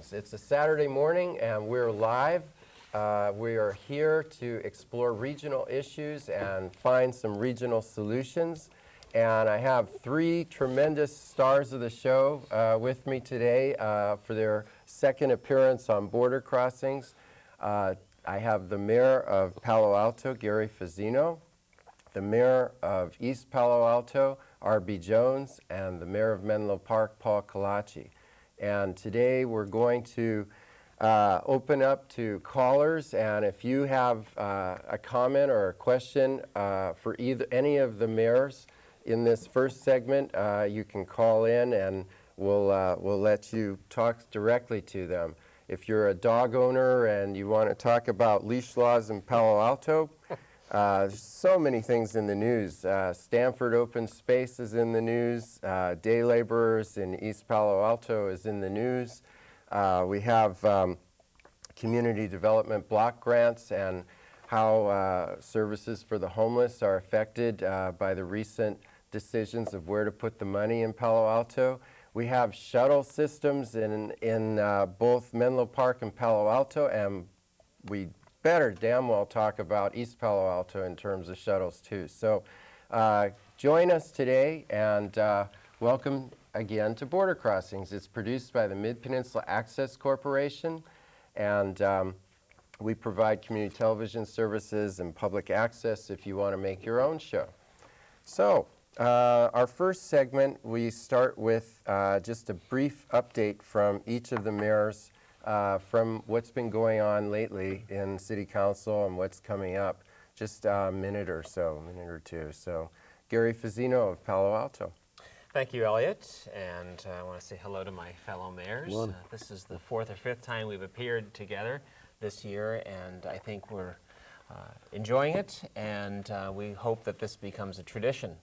Crossings. It's a Saturday morning and we're live. We are here to explore regional issues and find some regional solutions. And I have three tremendous stars of the show with me today for their second appearance on Border Crossings. I have the Mayor of Palo Alto, Gary Fazzino, the Mayor of East Palo Alto, R.B. Jones, and the Mayor of Menlo Park, Paul Kalachi. And today we're going to open up to callers, and if you have a comment or a question for any of the mayors in this first segment, you can call in and we'll let you talk directly to them. If you're a dog owner and you want to talk about leash laws in Palo Alto, there's so many things in the news. Stanford Open Space is in the news. Day laborers in East Palo Alto is in the news. We have community development block grants and how services for the homeless are affected by the recent decisions of where to put the money in Palo Alto. We have shuttle systems in both Menlo Park and Palo Alto, and we better damn well talk about East Palo Alto in terms of shuttles too. So join us today and welcome again to Border Crossings. It's produced by the Mid-Peninsula Access Corporation, and we provide community television services and public access if you want to make your own show. So our first segment, we start with just a brief update from each of the mayors from what's been going on lately in City Council and what's coming up. Just a minute or two. So Gary Fazzino of Palo Alto. Thank you, Elliot, and I want to say hello to my fellow mayors. This is the fourth or fifth time we've appeared together this year, and I think we're enjoying it, and we hope that this becomes a tradition,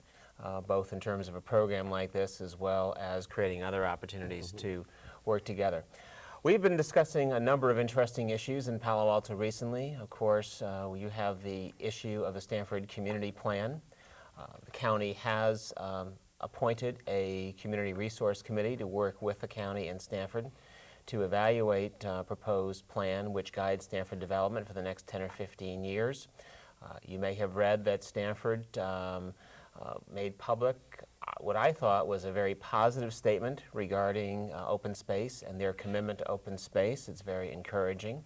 both in terms of a program like this as well as creating other opportunities to work together. We've been discussing a number of interesting issues in Palo Alto recently. Of course, you have the issue of the Stanford Community Plan. The county has appointed a community resource committee to work with the county and Stanford to evaluate a proposed plan which guides Stanford development for the next 10 or 15 years. You may have read that Stanford made public what I thought was a very positive statement regarding open space and their commitment to open space. It's very encouraging.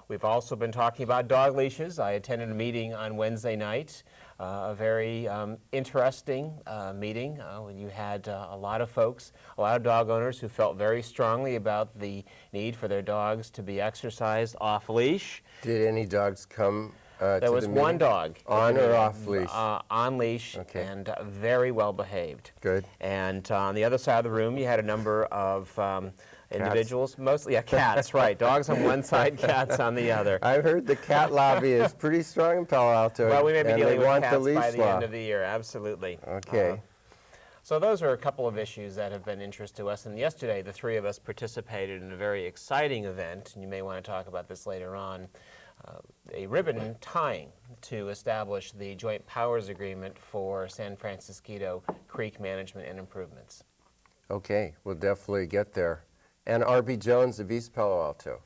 We've also been talking about dog leashes. I attended a meeting on Wednesday night, a very interesting meeting. You had a lot of folks, a lot of dog owners who felt very strongly about the need for their dogs to be exercised off leash. Did any dogs come There was one dog. On or off leash? On leash, okay. And very well behaved. Good. And on the other side of the room, you had a number of individuals, mostly cats, right. Dogs on one side, cats on the other. I've heard the cat lobby is pretty strong in Palo Alto. Well, we may be dealing with cats by the law. end of the year, absolutely. Okay. So those are a couple of issues that have been interest to us. And yesterday, the three of us participated in a very exciting event, and you may want to talk about this later on, a ribbon tying to establish the Joint Powers Agreement for San Francisco Creek Management and Improvements. Okay, we'll definitely get there. And R.B. Jones of East Palo Alto.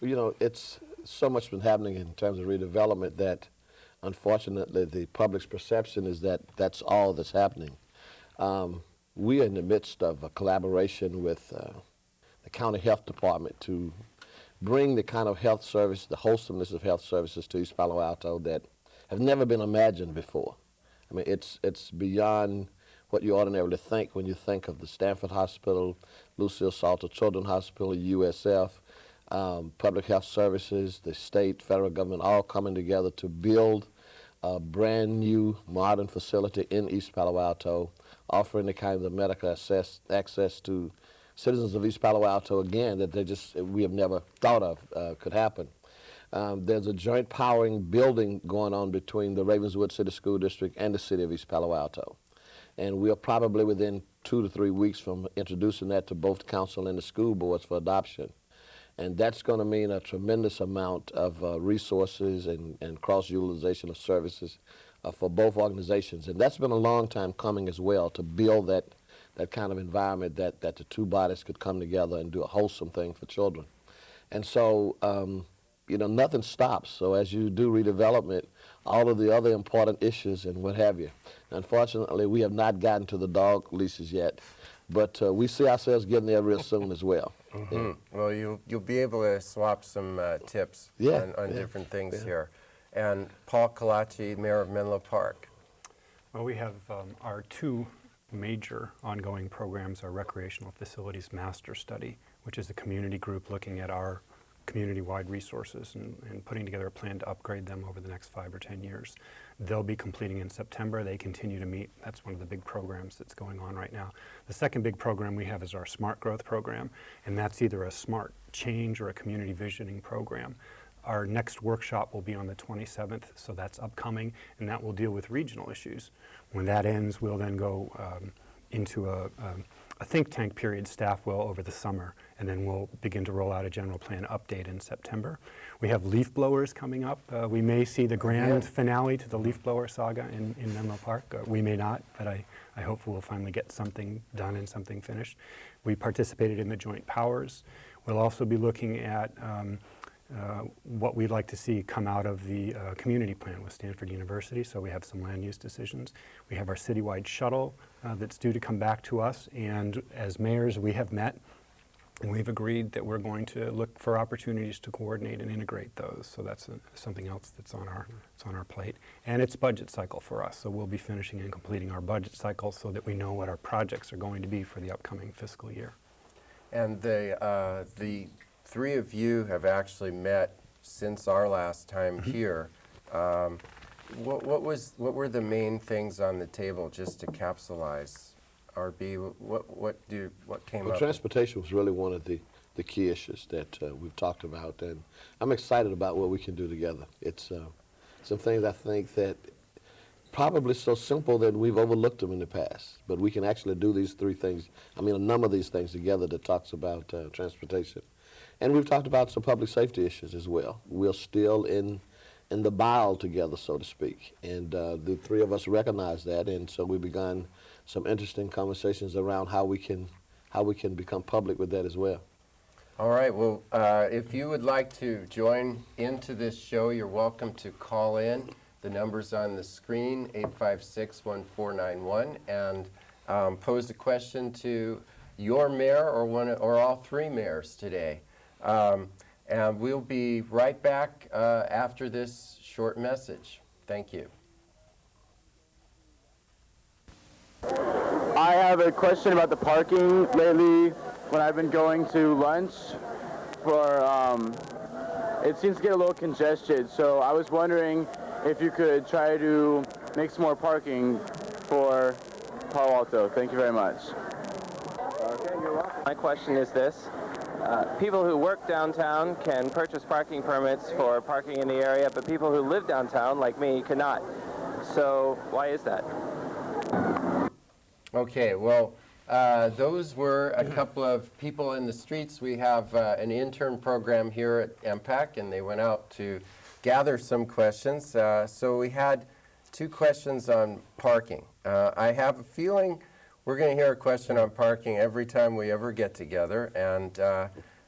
Well, you know, it's so much been happening in terms of redevelopment that, unfortunately, the public's perception is that that's all that's happening. We are in the midst of a collaboration with the county health department to bring the kind of health service, the wholesomeness of health services to East Palo Alto that have never been imagined before. I mean, it's beyond what you ordinarily think when you think of the Stanford Hospital, Lucille Salter Children's Hospital, USF, Public Health Services, the state, federal government, all coming together to build a brand new modern facility in East Palo Alto, offering the kind of medical access to citizens of East Palo Alto, again, that we have never thought of could happen. There's a joint powering building going on between the Ravenswood City School District and the city of East Palo Alto. And we're probably within 2 to 3 weeks from introducing that to both council and the school boards for adoption. And that's going to mean a tremendous amount of resources and cross-utilization of services for both organizations. And that's been a long time coming as well, to build that kind of environment that the two bodies could come together and do a wholesome thing for children. And so, nothing stops. So as you do redevelopment, all of the other important issues and what have you. Unfortunately, we have not gotten to the dog leases yet, but we see ourselves getting there real soon as well. Yeah. Well, you'll be able to swap some tips Yeah, on yeah, different things yeah. here. And Paul Kalachi, Mayor of Menlo Park. Well, we have our two major ongoing programs, our Recreational Facilities Master Study, which is a community group looking at our community-wide resources and putting together a plan to upgrade them over the next 5 or 10 years. They'll be completing in September. They continue to meet. That's one of the big programs that's going on right now. The second big program we have is our Smart Growth program, and that's either a smart change or a community visioning program. Our next workshop will be on the 27th, so that's upcoming, and that will deal with regional issues. When that ends, we'll then go into a think tank period, staff will, over the summer, and then we'll begin to roll out a general plan update in September. We have leaf blowers coming up. We may see the grand finale to the leaf blower saga in Menlo Park. We may not, but I hope we'll finally get something done and something finished. We participated in the joint powers. We'll also be looking at what we'd like to see come out of the community plan with Stanford University, so we have some land use decisions. We have our citywide shuttle that's due to come back to us, and as mayors we have met and we've agreed that we're going to look for opportunities to coordinate and integrate those, so that's something else that's on our plate. And it's budget cycle for us, so we'll be finishing and completing our budget cycle so that we know what our projects are going to be for the upcoming fiscal year. And the three of you have actually met since our last time here. What were the main things on the table, just to capsulize? RB, what came Well, up? transportation was really one of the key issues that we've talked about, and I'm excited about what we can do together. It's some things I think that probably so simple that we've overlooked them in the past, but we can actually do these three things, a number of these things together that talks about transportation. And we've talked about some public safety issues as well. We're still in the battle together, so to speak, and the three of us recognize that, and so we've begun some interesting conversations around how we can become public with that as well. All right, well, if you would like to join into this show, you're welcome to call in. The number's on the screen, 856-1491, and pose a question to your mayor or all three mayors today. And we'll be right back after this short message. Thank you. I have a question about the parking. Lately, when I've been going to lunch, it seems to get a little congested. So I was wondering if you could try to make some more parking for Palo Alto. Thank you very much. Okay, you're welcome. My question is this. People who work downtown can purchase parking permits for parking in the area, but people who live downtown, like me, cannot. So why is that? Okay, well, those were a couple of people in the streets. We have an intern program here at MPAC, and they went out to gather some questions. So we had two questions on parking. I have a feeling we're going to hear a question on parking every time we ever get together. And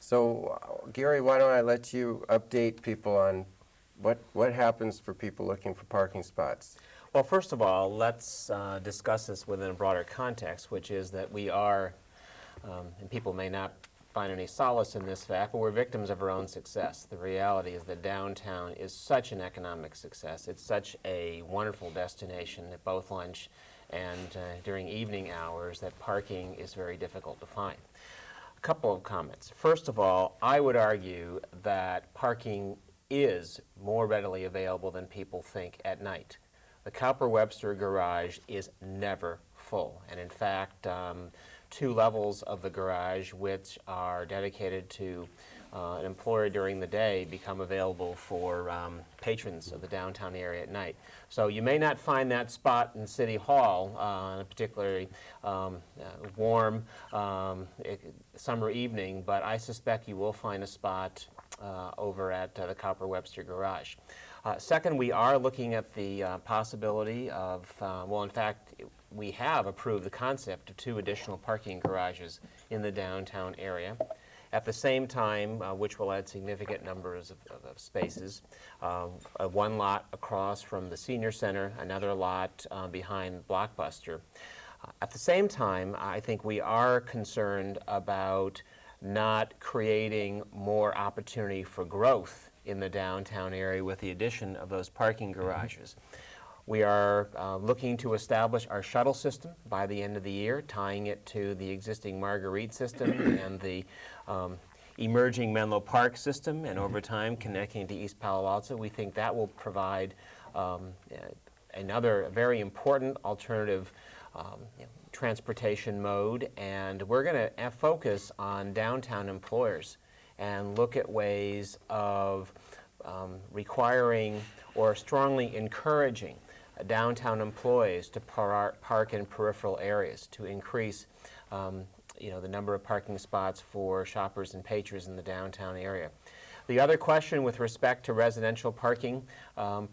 so, Gary, why don't I let you update people on what happens for people looking for parking spots? Well, first of all, let's discuss this within a broader context, which is that we are, and people may not find any solace in this fact, but we're victims of our own success. The reality is that downtown is such an economic success. It's such a wonderful destination at both lunch and during evening hours that parking is very difficult to find. A couple of comments. First of all, I would argue that parking is more readily available than people think at night. The Cowper-Webster garage is never full, and in fact, 2 levels of the garage, which are dedicated to an employer during the day, become available for patrons of the downtown area at night. So you may not find that spot in City Hall on a particularly warm summer evening, but I suspect you will find a spot over at the Cowper-Webster garage. Second, we are looking at the possibility of, well, in fact, we have approved the concept of 2 additional parking garages in the downtown area. At the same time, which will add significant numbers of spaces, one lot across from the senior center, another lot behind Blockbuster. At the same time, I think we are concerned about not creating more opportunity for growth in the downtown area with the addition of those parking garages. We are looking to establish our shuttle system by the end of the year, tying it to the existing Marguerite system and the emerging Menlo Park system, and over time connecting to East Palo Alto. We think that will provide another very important alternative transportation mode, and we're going to focus on downtown employers and look at ways of requiring or strongly encouraging downtown employees to park in peripheral areas to increase the number of parking spots for shoppers and patrons in the downtown area. The other question with respect to residential parking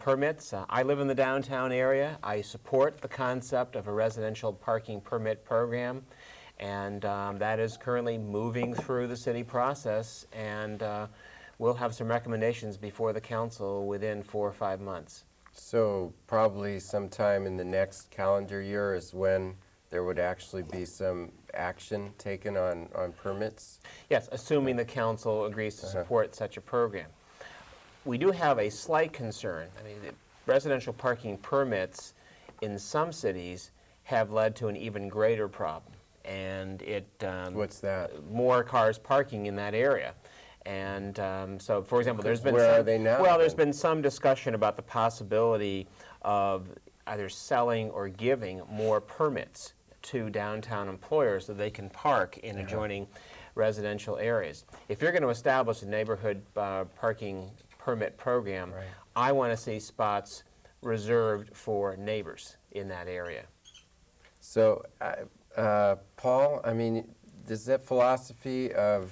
permits, I live in the downtown area. I support the concept of a residential parking permit program, and that is currently moving through the city process, and we'll have some recommendations before the council within 4 or 5 months. So probably sometime in the next calendar year is when there would actually be some action taken on permits? Yes, assuming the council agrees to support such a program. We do have a slight concern. I mean, the residential parking permits in some cities have led to an even greater problem, and it What's that? more cars parking in that area. And so, for example, there's been Where are they now, well, there's then? been some discussion about the possibility of either selling or giving more permits to downtown employers so they can park in adjoining residential areas. If you're going to establish a neighborhood parking permit program, I want to see spots reserved for neighbors in that area. So, Paul, I mean, does that philosophy of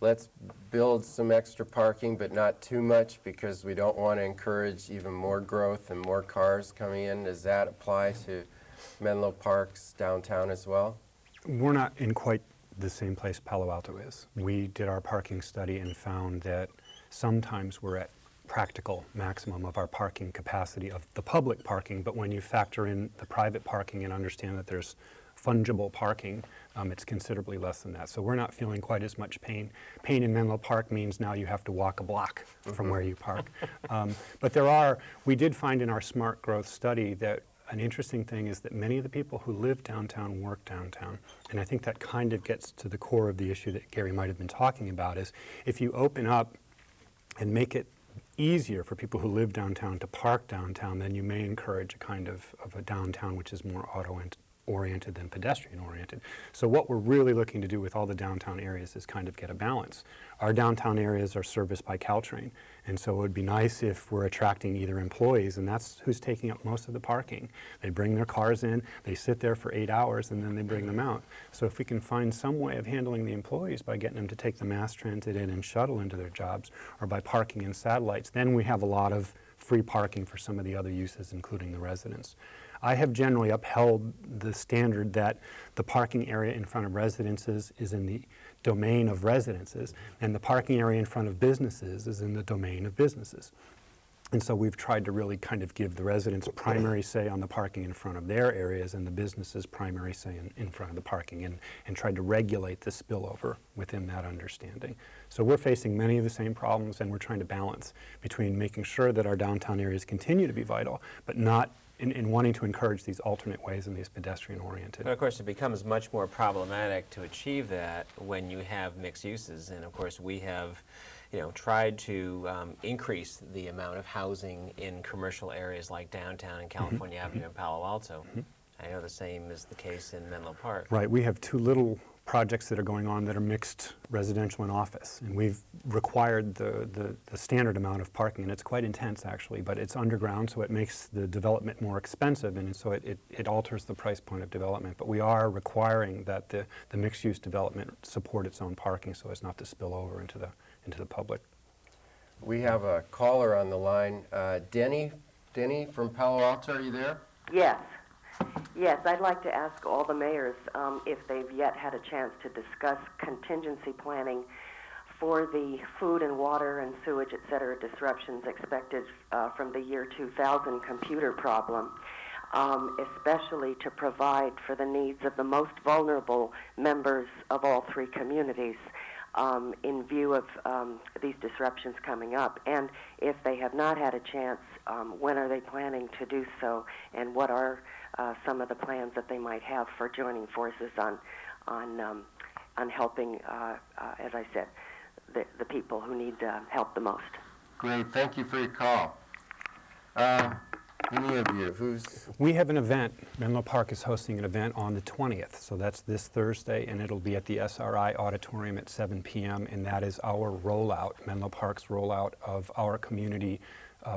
let's build some extra parking but not too much because we don't want to encourage even more growth and more cars coming in, does that apply to Menlo Park's downtown as well? We're not in quite the same place Palo Alto is. We did our parking study and found that sometimes we're at practical maximum of our parking capacity of the public parking, but when you factor in the private parking and understand that there's fungible parking, it's considerably less than that. So we're not feeling quite as much pain. Pain in Menlo Park means now you have to walk a block from where you park. But we did find in our smart growth study that an interesting thing is that many of the people who live downtown work downtown. And I think that kind of gets to the core of the issue that Gary might have been talking about, is if you open up and make it easier for people who live downtown to park downtown, then you may encourage a kind of a downtown which is more auto-oriented than pedestrian-oriented. So what we're really looking to do with all the downtown areas is kind of get a balance. Our downtown areas are serviced by Caltrain, and so it would be nice if we're attracting either employees, and that's who's taking up most of the parking. They bring their cars in, they sit there for 8 hours, and then they bring them out. So if we can find some way of handling the employees by getting them to take the mass transit in and shuttle into their jobs, or by parking in satellites, then we have a lot of free parking for some of the other uses, including the residents. I have generally upheld the standard that the parking area in front of residences is in the domain of residences, and the parking area in front of businesses is in the domain of businesses. And so we've tried to really kind of give the residents primary say on the parking in front of their areas and the businesses primary say in front of the parking, and tried to regulate the spillover within that understanding. So we're facing many of the same problems, and we're trying to balance between making sure that our downtown areas continue to be vital, but not in wanting to encourage these alternate ways and these pedestrian-oriented. But of course, it becomes much more problematic to achieve that when you have mixed uses. And of course, we have tried to increase the amount of housing in commercial areas like downtown and California Avenue and Palo Alto. I know the same is the case in Menlo Park. Right. We have two little projects that are going on that are mixed residential and office, and we've required the standard amount of parking, and it's quite intense actually, but it's underground, so it makes the development more expensive, and so it alters the price point of development. But we are requiring that the mixed-use development support its own parking so as not to spill over into the public. We have a caller on the line. Denny from Palo Alto, are you there? Yes. Yes, I'd like to ask all the mayors if they've yet had a chance to discuss contingency planning for the food and water and sewage, et cetera, disruptions expected from the year 2000 computer problem, especially to provide for the needs of the most vulnerable members of all three communities in view of these disruptions coming up. And if they have not had a chance, when are they planning to do so, and what are some of the plans that they might have for joining forces on helping, as I said, the people who need help the most? Great, thank you for your call. Any of you, We have an event. Menlo Park is hosting an event on the 20th, so that's this Thursday, and it'll be at the SRI Auditorium at 7 p.m., and that is our rollout, Menlo Park's rollout of our community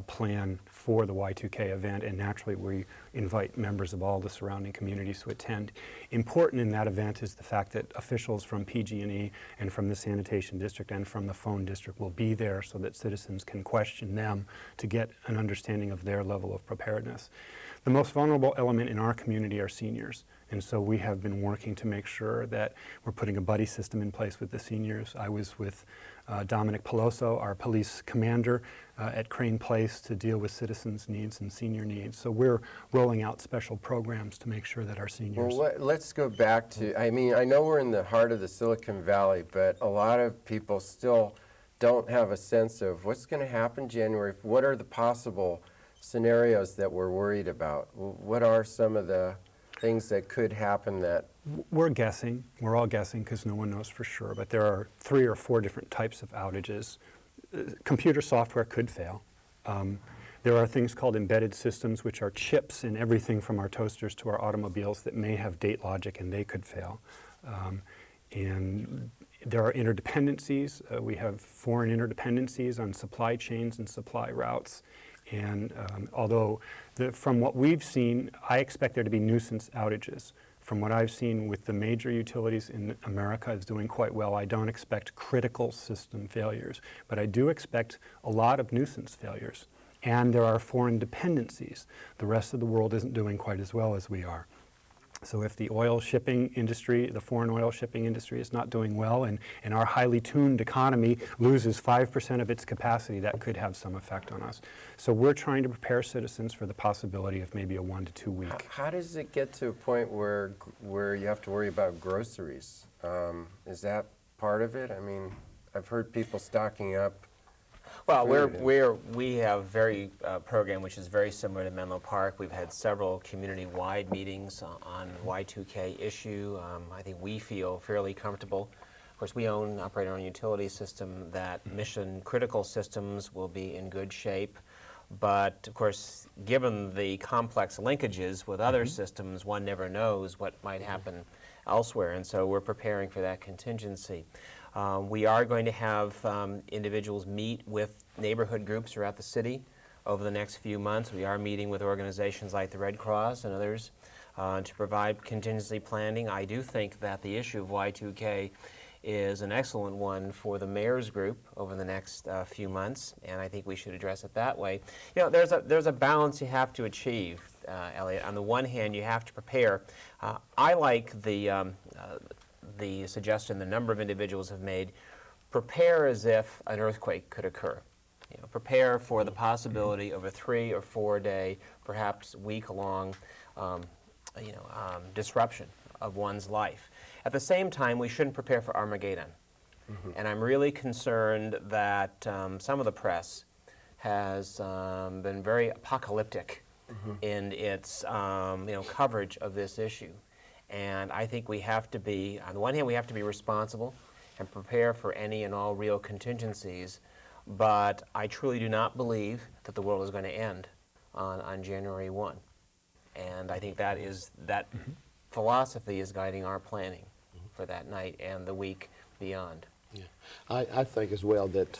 plan for the Y2K event, and naturally we invite members of all the surrounding communities to attend. Important in that event is the fact that officials from PG&E and from the sanitation district and from the phone district will be there so that citizens can question them to get an understanding of their level of preparedness. The most vulnerable element in our community are seniors, and so we have been working to make sure that we're putting a buddy system in place with the seniors. I was with Dominic Peloso, our police commander, at Crane Place to deal with citizens' needs and senior needs. So we're rolling out special programs to make sure that our seniors... Well, let's go back to, I mean, I know we're in the heart of the Silicon Valley, but a lot of people still don't have a sense of what's going to happen January. What are the possible scenarios that we're worried about? What are some of the things that could happen that... We're guessing. We're all guessing because no one knows for sure, but there are 3 or 4 different types of outages. Computer software could fail. There are things called embedded systems, which are chips in everything from our toasters to our automobiles that may have date logic, and they could fail. And there are interdependencies. We have foreign interdependencies on supply chains and supply routes. And although from what we've seen, I expect there to be nuisance outages. From what I've seen with the major utilities in America is doing quite well. I don't expect critical system failures, but I do expect a lot of nuisance failures. And there are foreign dependencies. The rest of the world isn't doing quite as well as we are. So if the oil shipping industry, the foreign oil shipping industry is not doing well, and our highly tuned economy loses 5% of its capacity, that could have some effect on us. So we're trying to prepare citizens for the possibility of maybe a 1 to 2 week. How does it get to a point where you have to worry about groceries? Is that part of it? I mean, I've heard people stocking up. Well, we have very program which is very similar to Menlo Park. We've had several community-wide meetings on Y2K issue. I think we feel fairly comfortable. Of course, we operate our own utility system that mission-critical systems will be in good shape. But, of course, given the complex linkages with other systems, one never knows what might happen elsewhere, and so we're preparing for that contingency. We are going to have individuals meet with neighborhood groups throughout the city over the next few months. We are meeting with organizations like the Red Cross and others to provide contingency planning. I do think that the issue of Y2K is an excellent one for the mayor's group over the next few months, and I think we should address it that way. You know, there's a balance you have to achieve, Elliot. On the one hand, you have to prepare. I like the suggestion the number of individuals have made, prepare as if an earthquake could occur. You know, prepare for the possibility of a 3 or 4 day, perhaps week-long, disruption of one's life. At the same time, we shouldn't prepare for Armageddon. And I'm really concerned that some of the press has been very apocalyptic in its coverage of this issue. And I think we have to be, on the one hand, we have to be responsible and prepare for any and all real contingencies, but I truly do not believe that the world is going to end on January 1. And I think that philosophy is guiding our planning for that night and the week beyond. Yeah. I think as well that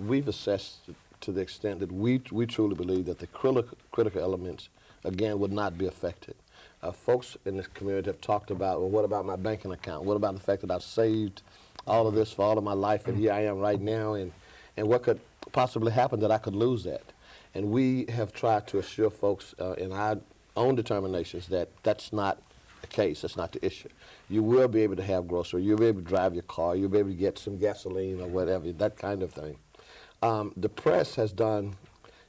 we've assessed to the extent that we truly believe that the critical elements, again, would not be affected. Folks in this community have talked about, well, what about my banking account? What about the fact that I've saved all of this for all of my life, and here I am right now, and what could possibly happen that I could lose that? And we have tried to assure folks in our own determinations that that's not the case. That's not the issue. You will be able to have grocery. You'll be able to drive your car. You'll be able to get some gasoline or whatever, that kind of thing. The press has done,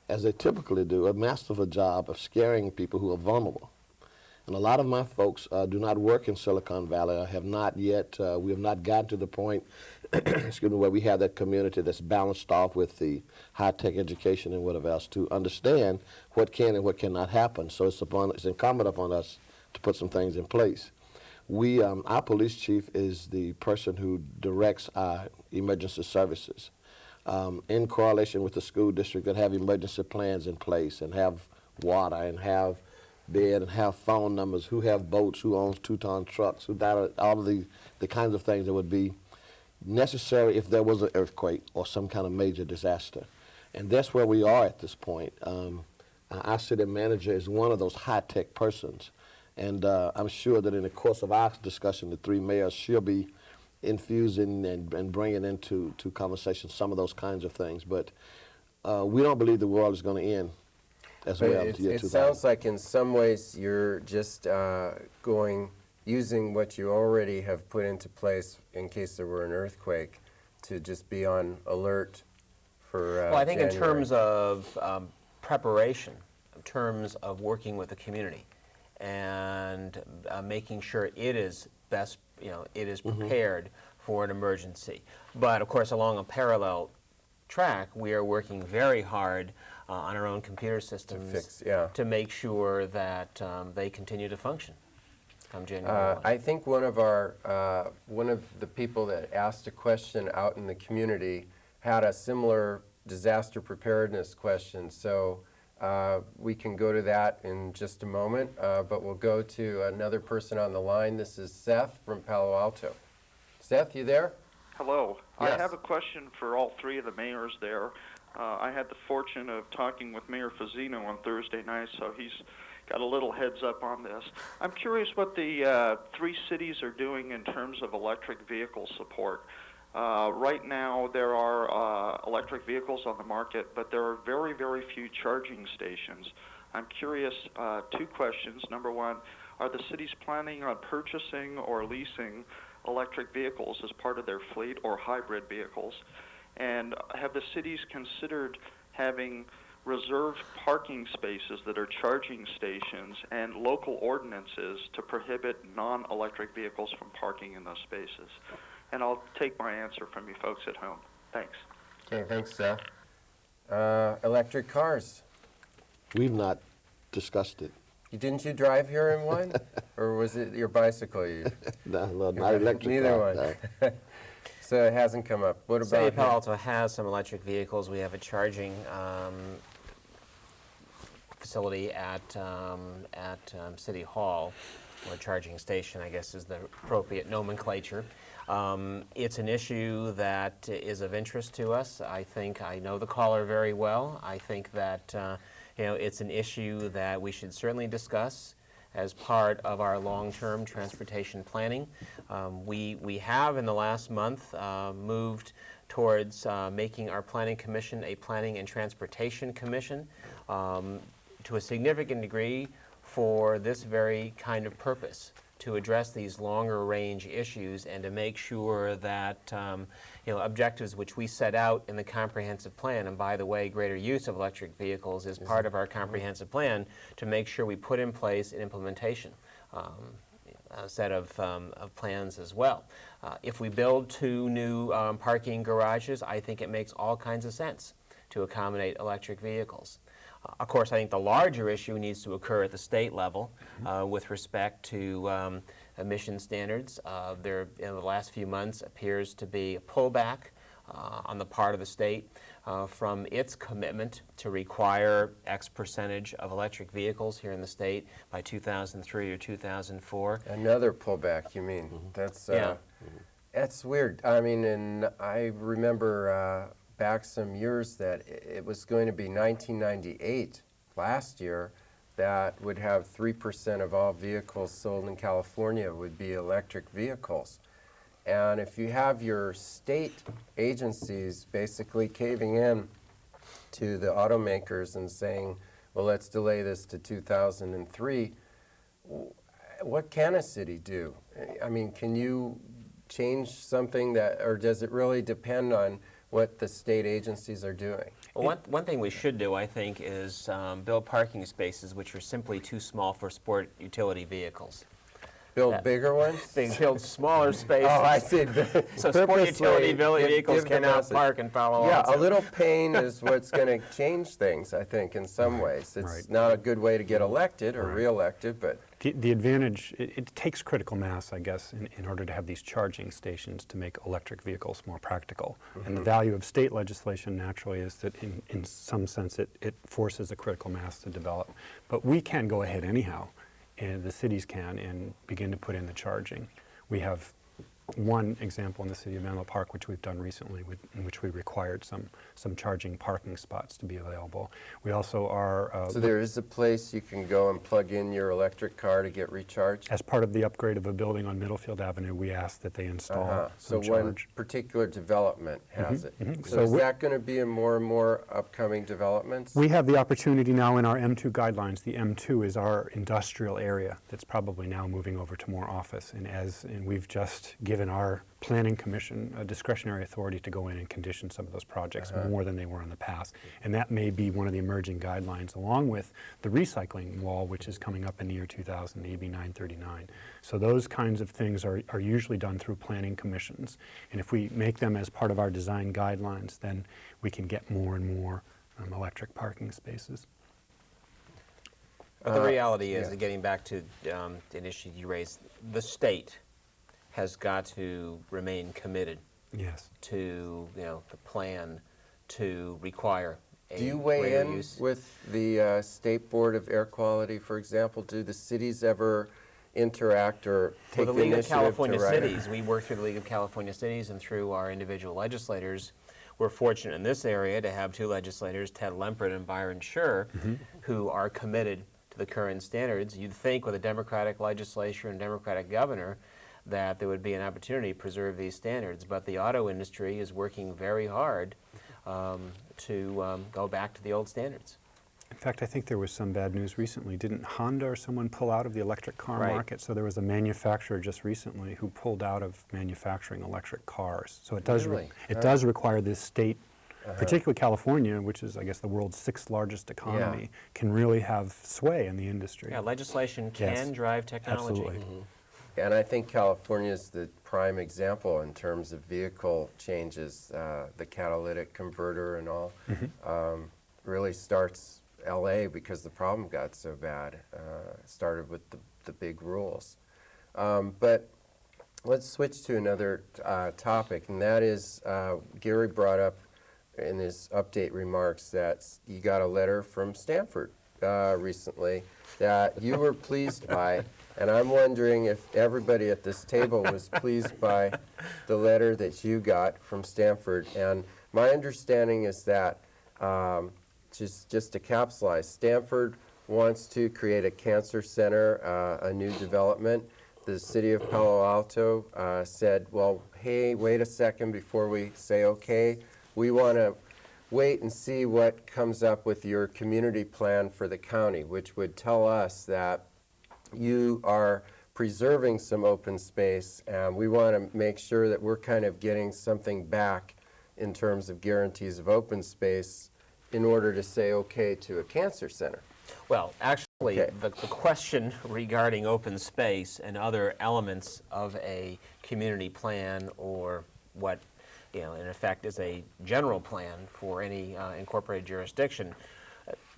as they typically do, a masterful job of scaring people who are vulnerable. And a lot of my folks do not work in Silicon Valley. I have not yet, we have not gotten to the point, excuse me, where we have that community that's balanced off with the high-tech education and whatever else to understand what can and what cannot happen. So it's incumbent upon us to put some things in place. Our police chief is the person who directs our emergency services in correlation with the school district that have emergency plans in place and have water and have bed and have phone numbers, who have boats, who owns 2-ton trucks, all of the kinds of things that would be necessary if there was an earthquake or some kind of major disaster. And that's where we are at this point. Our city manager is one of those high-tech persons. And I'm sure that in the course of our discussion, the three mayors, she'll be infusing and bringing into conversation some of those kinds of things. But we don't believe the world is going to end as But well. it sounds like in some ways you're just using what you already have put into place in case there were an earthquake to just be on alert for Well, I think in January. terms of preparation, in terms of working with the community, and making sure it is best, it is prepared for an emergency. But of course, along a parallel track, we are working very hard on our own computer systems to make sure that they continue to function come January 1. I think one of the people that asked a question out in the community had a similar disaster preparedness question. So we can go to that in just a moment, but we'll go to another person on the line. This is Seth from Palo Alto. Seth, you there? Hello. Yes. I have a question for all three of the mayors there. I had the fortune of talking with Mayor Fazzino on Thursday night, so he's got a little heads up on this. I'm curious what the three cities are doing in terms of electric vehicle support. Right now, there are electric vehicles on the market, but there are very, very few charging stations. I'm curious, two questions. Number one, are the cities planning on purchasing or leasing electric vehicles as part of their fleet or hybrid vehicles? And have the cities considered having reserved parking spaces that are charging stations and local ordinances to prohibit non-electric vehicles from parking in those spaces? And I'll take my answer from you folks at home. Thanks. Okay, thanks, Seth. Electric cars. We've not discussed it. Didn't you drive here in one? Or was it your bicycle you No, not electric Neither car, one. no. So it hasn't come up. What City about of Palo Alto has some electric vehicles. We have a charging facility at City Hall, or charging station, I guess is the appropriate nomenclature. It's an issue that is of interest to us. I think I know the caller very well. I think that it's an issue that we should certainly discuss as part of our long-term transportation planning. We have in the last month moved towards making our Planning Commission a Planning and Transportation Commission to a significant degree for this very kind of purpose, to address these longer range issues and to make sure that objectives which we set out in the comprehensive plan, and by the way, greater use of electric vehicles is part of our comprehensive plan, to make sure we put in place an implementation a set of plans as well. If we build 2 new parking garages, I think it makes all kinds of sense to accommodate electric vehicles. Of course, I think the larger issue needs to occur at the state level with respect to emission standards. There, in the last few months, appears to be a pullback on the part of the state from its commitment to require X percentage of electric vehicles here in the state by 2003 or 2004. another pullback, you mean? That's that's weird. I mean, and I remember back some years that it was going to be 1998, last year, that would have 3% of all vehicles sold in California would be electric vehicles. And if you have your state agencies basically caving in to the automakers and saying, well, let's delay this to 2003, what can a city do? I mean, can you change something that, or does it really depend on what the state agencies are doing? Well, one thing we should do, I think, is build parking spaces which are simply too small for sport utility vehicles. Build bigger ones? They build smaller spaces. Oh, I see. So sport utility vehicles give the cannot message. park in Palo Yeah, Alto. a little pain is what's going to change things, I think, in some ways. It's right. not a good way to get elected or reelected, but The advantage, it takes critical mass, I guess, in order to have these charging stations to make electric vehicles more practical. And the value of state legislation naturally is that in some sense it forces a critical mass to develop. But we can go ahead anyhow, and the cities can, and begin to put in the charging. We have one example in the city of Menlo Park, which we've done recently, in which we required some charging parking spots to be available. We also are... so there is a place you can go and plug in your electric car to get recharged? as part of the upgrade of a building on Middlefield Avenue, we asked that they install So some one charge. particular development has it. So So is we- that going to be in more and more upcoming developments? We have the opportunity now in our M2 guidelines. The M2 is our industrial area that's probably now moving over to more office. And we've just given our Planning Commission a discretionary authority to go in and condition some of those projects more than they were in the past. And that may be one of the emerging guidelines, along with the recycling wall, which is coming up in the year 2000, AB 939. So those kinds of things are usually done through planning commissions. And if we make them as part of our design guidelines, then we can get more and more electric parking spaces. But the reality is, yeah. getting back to an issue you raised, the state has got to remain committed Yes. to the plan to require a Do you weigh greater in use. with the State Board of Air Quality, for example? Do the cities ever interact or For take the the League of initiative California to write it? Cities, we work through the League of California Cities and through our individual legislators. We're fortunate in this area to have two legislators, Ted Lempert and Byron Scher, who are committed to the current standards. You'd think with a Democratic legislature and Democratic governor that there would be an opportunity to preserve these standards, but the auto industry is working very hard to go back to the old standards. In fact, I think there was some bad news recently. Didn't Honda or someone pull out of the electric car Right. market? So there was a manufacturer just recently who pulled out of manufacturing electric cars. So it does Really? it does require this state, particularly California, which is, I guess, the world's 6th largest economy, can really have sway in the industry. Yeah, legislation Yes. can drive technology. Absolutely. And I think California is the prime example in terms of vehicle changes. The catalytic converter and all really starts LA because the problem got so bad. Started with the big rules. But let's switch to another topic, and that is Gary brought up in his update remarks that you got a letter from Stanford recently that you were pleased by. And I'm wondering if everybody at this table was pleased by the letter that you got from Stanford. And my understanding is that, just to capsulize, Stanford wants to create a cancer center, a new development. The city of Palo Alto said, well, hey, wait a second before we say okay. We want to wait and see what comes up with your community plan for the county, which would tell us that you are preserving some open space, and we want to make sure that we're kind of getting something back in terms of guarantees of open space in order to say okay to a cancer center. Well, actually, Okay. the question regarding open space and other elements of a community plan, or what, in effect, is a general plan for any incorporated jurisdiction,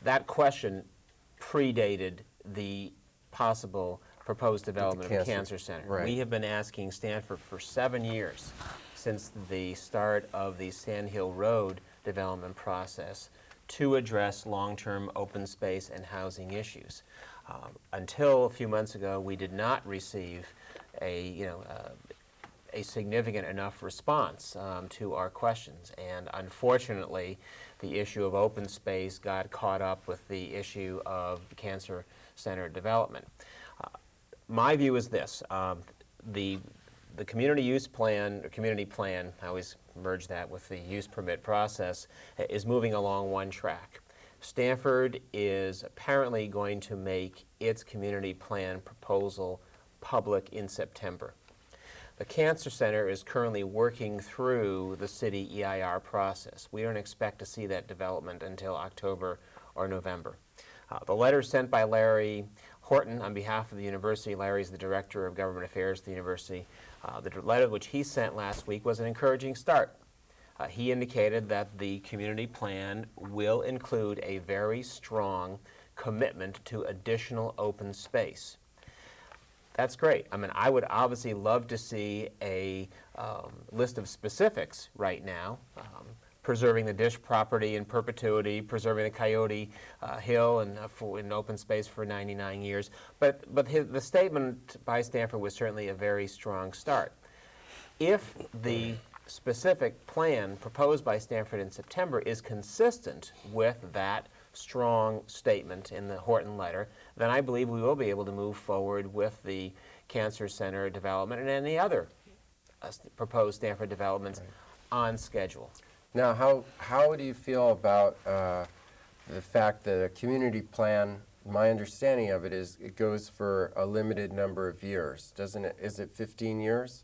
that question predated the possible proposed development of a cancer center. right. We have been asking Stanford for 7 years, since the start of the Sand Hill Road development process, to address long-term open space and housing issues. Until a few months ago, we did not receive a significant enough response to our questions, and unfortunately, the issue of open space got caught up with the issue of the cancer center development. My view is this: the community use plan, or community plan, I always merge that with the use permit process, is moving along one track. Stanford is apparently going to make its community plan proposal public in September. The Cancer Center is currently working through the city EIR process. We don't expect to see that development until October or November. The letter sent by Larry Horton on behalf of the university, Larry's the Director of Government Affairs at the university, the letter which he sent last week was an encouraging start. He indicated that the community plan will include a very strong commitment to additional open space. That's great. I mean, I would obviously love to see a list of specifics right now, preserving the Dish property in perpetuity, preserving the Coyote Hill and in open space for 99 years. But the statement by Stanford was certainly a very strong start. If the specific plan proposed by Stanford in September is consistent with that strong statement in the Horton letter, then I believe we will be able to move forward with the Cancer Center development and any other proposed Stanford developments on schedule. Now, how do you feel about the fact that a community plan, my understanding of it is it goes for a limited number of years, doesn't it? Is it 15 years?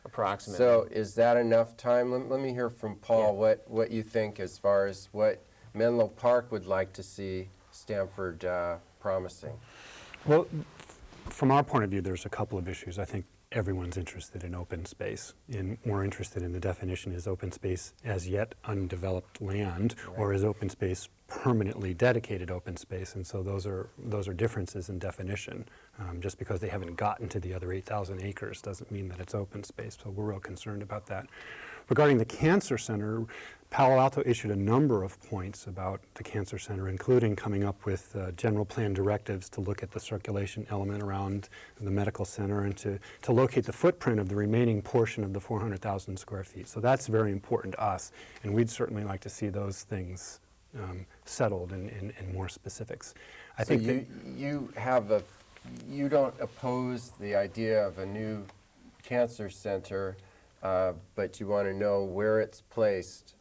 Approximately. So is that enough time? Let me hear from Paul what you think as far as what Menlo Park would like to see Stanford promising. Well, from our point of view, there's a couple of issues. I think everyone's interested in open space, and more interested in the definition is open space as yet undeveloped land, or is open space permanently dedicated open space, and so those are differences in definition. Just because they haven't gotten to the other 8,000 acres doesn't mean that it's open space, so we're real concerned about that. Regarding the Cancer Center, Palo Alto issued a number of points about the Cancer Center, including coming up with general plan directives to look at the circulation element around the medical center and to locate the footprint of the remaining portion of the 400,000 square feet. So that's very important to us, and we'd certainly like to see those things settled in more specifics. I think you don't oppose the idea of a new cancer center, but you want to know where it's placed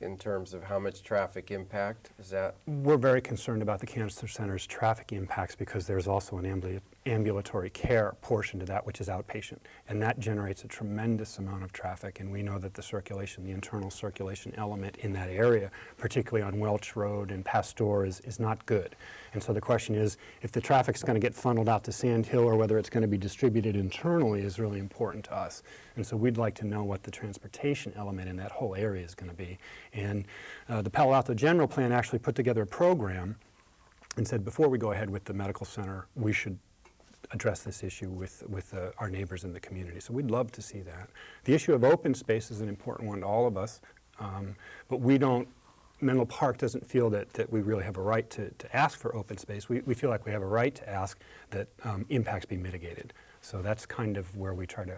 in terms of how much traffic impact. Is that? We're very concerned about the Cancer Center's traffic impacts because there's also an ambulatory care portion to that, which is outpatient, and that generates a tremendous amount of traffic, and we know that the circulation, the internal circulation element in that area, particularly on Welch Road and Pasteur, is not good. And so the question is, if the traffic's going to get funneled out to Sand Hill or whether it's going to be distributed internally is really important to us. And so we'd like to know what the transportation element in that whole area is going to be. And the Palo Alto General Plan actually put together a program and said before we go ahead with the medical center, we should address this issue with our neighbors in the community. So we'd love to see that. The issue of open space is an important one to all of us, but Menlo Park doesn't feel that we really have a right to ask for open space. We feel like we have a right to ask that impacts be mitigated. So that's kind of where we try to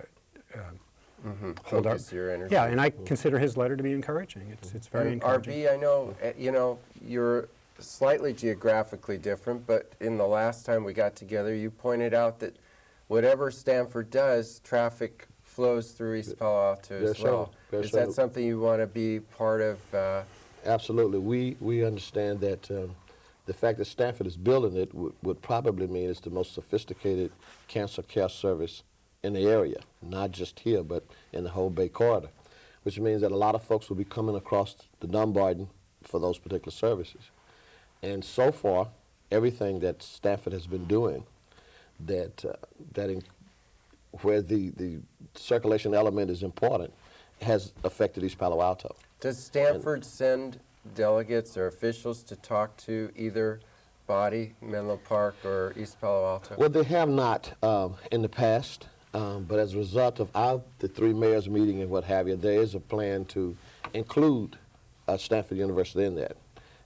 hold Focus your energy. Yeah, and I consider his letter to be encouraging. It's very encouraging. RB, I know, you're slightly geographically different, but in the last time we got together, you pointed out that whatever Stanford does, traffic flows through East Palo Alto as well. Is that something you want to be part of? Absolutely. We understand that the fact that Stanford is building it would probably mean it's the most sophisticated cancer care service in the area, not just here, but in the whole Bay Corridor, which means that a lot of folks will be coming across the Dumbarton for those particular services. And so far, everything that Stanford has been doing, where the circulation element is important, has affected East Palo Alto. Does Stanford send delegates or officials to talk to either body, Menlo Park or East Palo Alto? Well, they have not in the past, but as a result of the three mayors meeting and what have you, there is a plan to include Stanford University in that.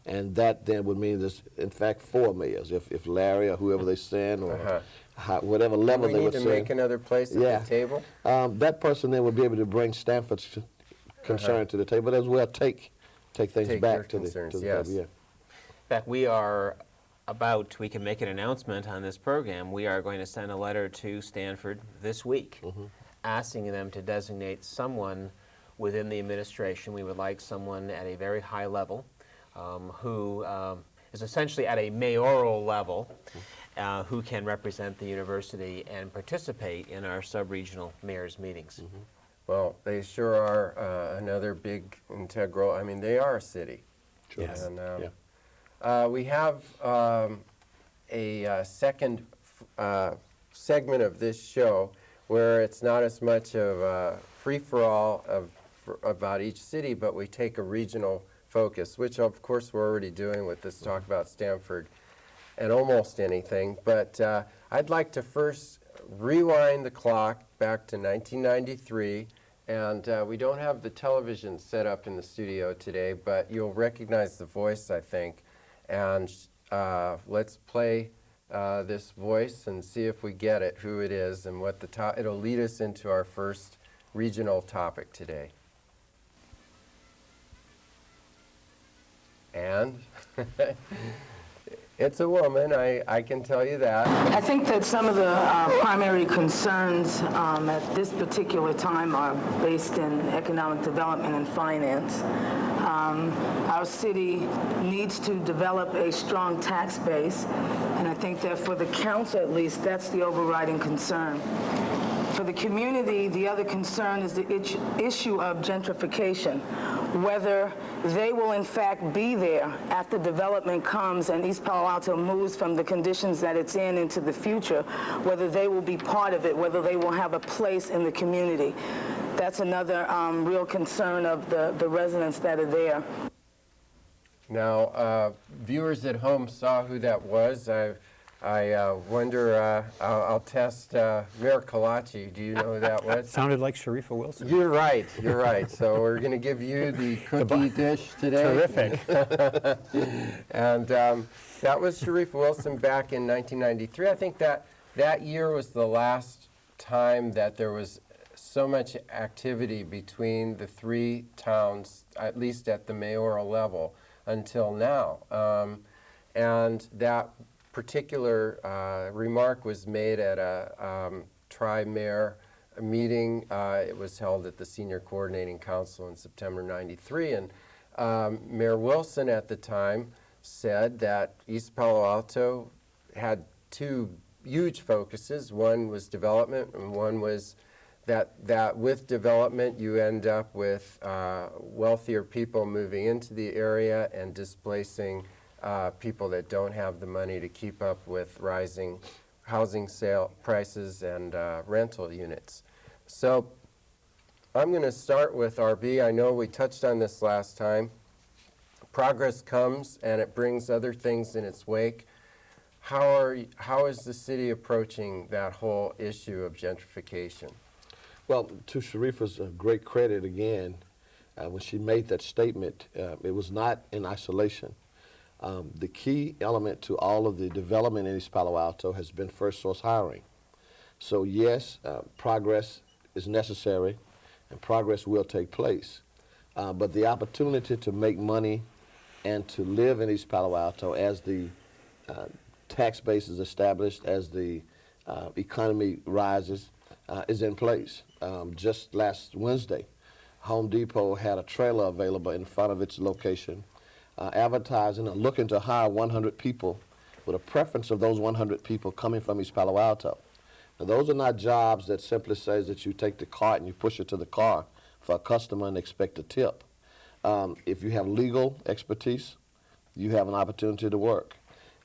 And that then would mean there's, in fact, 4 mayors. If Larry or whoever they send or whatever level they would send. Do we need to make another place at the table? That person then would be able to bring Stanford's concern to the table, as well take things back to the table. Yeah. In fact, we can make an announcement on this program. We are going to send a letter to Stanford this week asking them to designate someone within the administration. We would like someone at a very high level who is essentially at a mayoral level who can represent the university and participate in our sub-regional mayors meetings. Well, they sure are another big integral. I mean, they are a city. Sure. Yes. And, Yeah. we have a second segment of this show where it's not as much of a free-for-all about each city, but we take a regional focus, which of course we're already doing with this talk about Stanford and almost anything. But I'd like to first rewind the clock back to 1993. And we don't have the television set up in the studio today, but you'll recognize the voice, I think. And let's play this voice and see if we get it, who it is, and what it'll lead us into our first regional topic today. And it's a woman, I can tell you that. I think that some of the primary concerns at this particular time are based in economic development and finance. Our city needs to develop a strong tax base, and I think that for the council at least, that's the overriding concern. For the community, the other concern is the issue of gentrification, whether they will in fact be there after development comes and East Palo Alto moves from the conditions that it's in into the future, whether they will be part of it, whether they will have a place in the community. That's another real concern of the residents that are there. Now, viewers at home saw who that was. I wonder, I'll test Mayor Kalachi. Do you know who that was? Sounded like Sharifa Wilson. You're right, you're right. So we're going to give you the cookie dish today. Terrific. And that was Sharifa Wilson back in 1993. I think that year was the last time that there was so much activity between the three towns, at least at the mayoral level, until now. And that particular remark was made at a tri-mayor meeting. It was held at the Senior Coordinating Council in September '93, and Mayor Wilson at the time said that East Palo Alto had two huge focuses. One was development, and one was that with development you end up with wealthier people moving into the area and displacing people that don't have the money to keep up with rising housing sale prices and rental units. So I'm going to start with RB. I know we touched on this last time. Progress comes and it brings other things in its wake. How is the city approaching that whole issue of gentrification? Well, to Sharifa's great credit again, when she made that statement, it was not in isolation. The key element to all of the development in East Palo Alto has been first source hiring. So yes, progress is necessary and progress will take place. But the opportunity to make money and to live in East Palo Alto as the tax base is established, as the economy rises, is in place. Just last Wednesday, Home Depot had a trailer available in front of its location, advertising and looking to hire 100 people with a preference of those 100 people coming from East Palo Alto. Now, those are not jobs that simply says that you take the cart and you push it to the car for a customer and expect a tip. If you have legal expertise, you have an opportunity to work.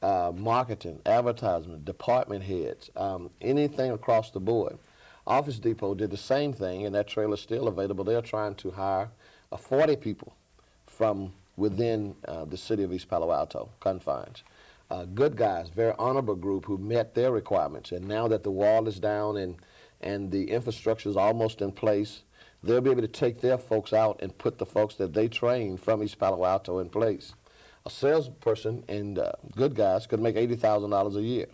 Marketing, advertisement, department heads, anything across the board. Office Depot did the same thing, and that trailer is still available. They're trying to hire 40 people from within the city of East Palo Alto confines. Good Guys, very honorable group who met their requirements, and now that the wall is down and the infrastructure is almost in place, they'll be able to take their folks out and put the folks that they trained from East Palo Alto in place. A salesperson in Good Guys could make $80,000 a year.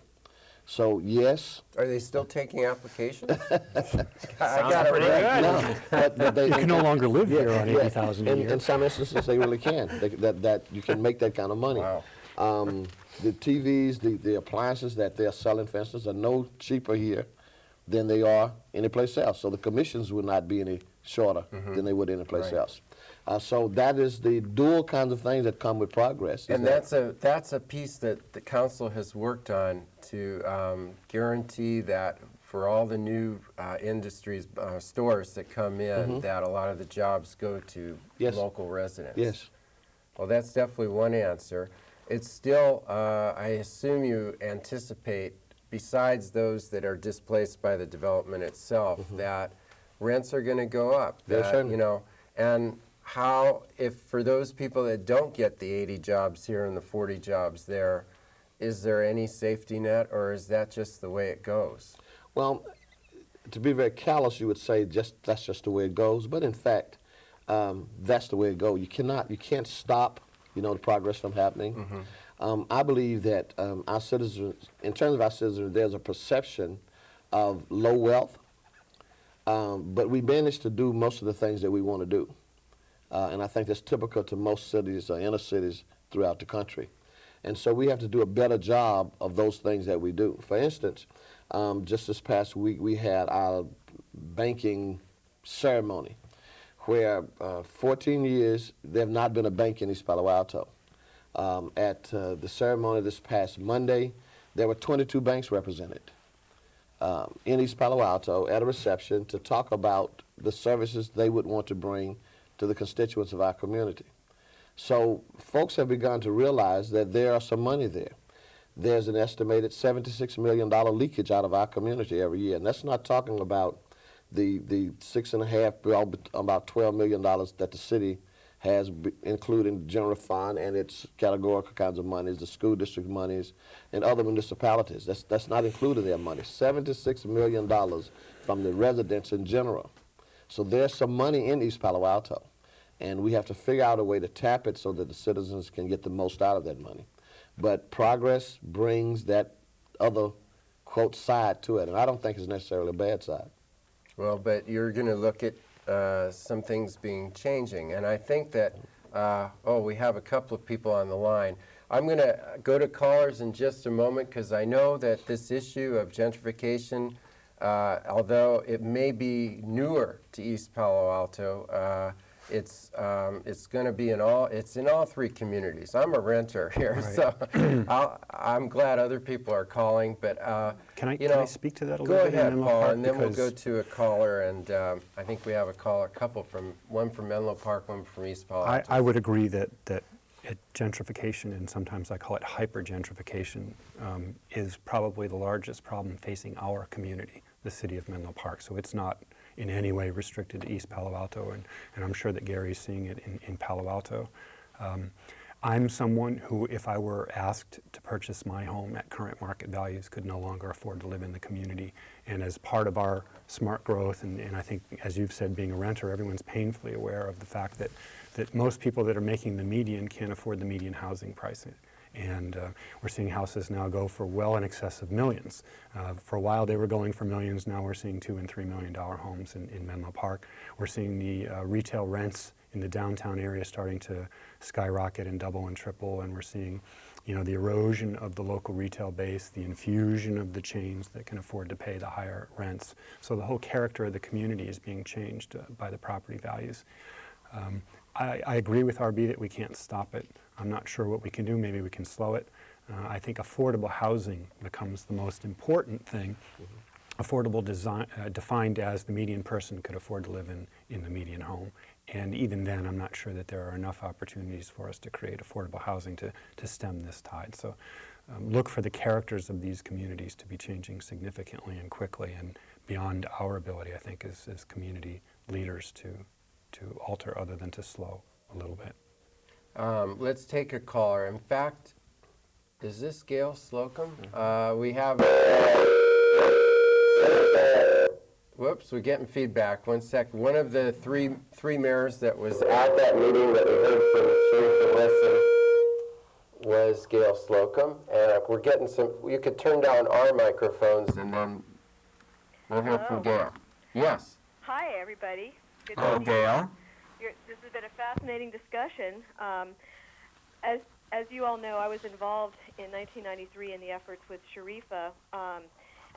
So yes. Are they still taking applications? Sounds pretty good. No, but they, You can no longer live here on yeah, $80,000 a year. in some instances, they really can. That you can make that kind of money. Wow. The TVs, the appliances that they're selling, for instance, are no cheaper here than they are anyplace else. So the commissions would not be any shorter than they would anyplace Right. else. So that is the dual kinds of things that come with progress. And that's a piece that the council has worked on to guarantee that for all the new industries, stores that come in, that a lot of the jobs go to local residents. Yes. Well, that's definitely one answer. It's still, I assume you anticipate, besides those that are displaced by the development itself, that rents are going to go up. Yes, That, you know, and how, if for those people that don't get the 80 jobs here and the 40 jobs there, is there any safety net, or is that just the way it goes? Well, to be very callous, you would say that's just the way it goes. But in fact, that's the way it goes. You can't stop, the progress from happening. I believe that our citizens, in terms of our citizens, there's a perception of low wealth, but we managed to do most of the things that we want to do. And I think that's typical to most cities or inner cities throughout the country. And so we have to do a better job of those things that we do. For instance, just this past week we had our banking ceremony where 14 years there have not been a bank in East Palo Alto. At the ceremony this past Monday, there were 22 banks represented in East Palo Alto at a reception to talk about the services they would want to bring to the constituents of our community. So folks have begun to realize that there are some money there. There's an estimated $76 million leakage out of our community every year, and that's not talking about the about $12 million that the city has, including the general fund and its categorical kinds of monies, the school district monies, and other municipalities. That's not included in their money. $76 million from the residents in general. So there's some money in East Palo Alto, and we have to figure out a way to tap it so that the citizens can get the most out of that money. But progress brings that other, quote, side to it, and I don't think it's necessarily a bad side. Well, but you're going to look at some things changing, and I think that, we have a couple of people on the line. I'm going to go to callers in just a moment because I know that this issue of gentrification, although it may be newer to East Palo Alto, it's going to be in all three communities. I'm a renter here, Right. so I'm glad other people are calling. But can I speak to that a little go bit? ahead, Menlo Paul, Park? and then we'll Because go to a caller. And I think we have a couple one from Menlo Park, one from East Palo Alto. I would agree that gentrification, and sometimes I call it hyper-gentrification, is probably the largest problem facing our community, the city of Menlo Park. So it's not in any way restricted to East Palo Alto, and I'm sure that Gary's seeing it in Palo Alto. I'm someone who, if I were asked to purchase my home at current market values, could no longer afford to live in the community. And as part of our smart growth, and I think, as you've said, being a renter, everyone's painfully aware of the fact that most people that are making the median can't afford the median housing price. And we're seeing houses now go for well in excess of millions. For a while they were going for millions. Now we're seeing $2 and $3 million homes in Menlo Park. We're seeing the retail rents in the downtown area starting to skyrocket and double and triple. And we're seeing, the erosion of the local retail base, the infusion of the chains that can afford to pay the higher rents. So the whole character of the community is being changed by the property values. I agree with RB that we can't stop it. I'm not sure what we can do. Maybe we can slow it. I think affordable housing becomes the most important thing. Affordable defined as the median person could afford to live in the median home. And even then, I'm not sure that there are enough opportunities for us to create affordable housing to stem this tide. So look for the characters of these communities to be changing significantly and quickly and beyond our ability, I think, as community leaders to alter other than to slow a little bit. Let's take a caller. In fact, is this Gail Slocum? We have... Whoops, we're getting feedback. 1 sec. One of the three mayors that was at that meeting that we heard from Sharif and Listen was Gail Slocum. And we're getting you could turn down our microphones and then we'll hear from Gail. Yes. Hi, everybody. Good to Hello, see you. Gail. This has been a fascinating discussion. As you all know, I was involved in 1993 in the efforts with Sharifa,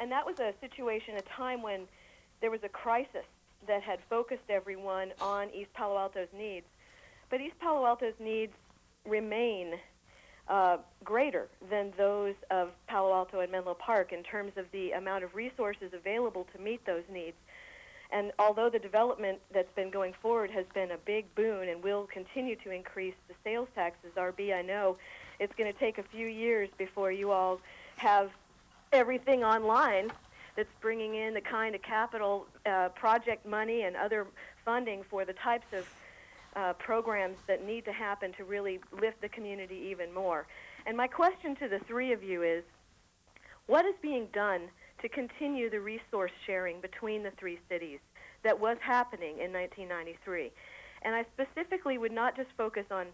and that was a situation, a time when there was a crisis that had focused everyone on East Palo Alto's needs. But East Palo Alto's needs remain greater than those of Palo Alto and Menlo Park in terms of the amount of resources available to meet those needs. And although the development that's been going forward has been a big boon and will continue to increase the sales taxes, RB, I know it's going to take a few years before you all have everything online that's bringing in the kind of capital project money and other funding for the types of programs that need to happen to really lift the community even more. And my question to the three of you is, what is being done to continue the resource sharing between the three cities that was happening in 1993? And I specifically would not just focus on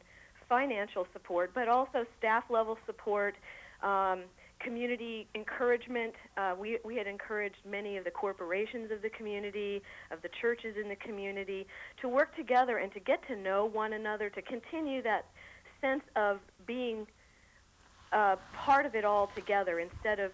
financial support, but also staff-level support, community encouragement. We had encouraged many of the corporations of the community, of the churches in the community, to work together and to get to know one another, to continue that sense of being part of it all together instead of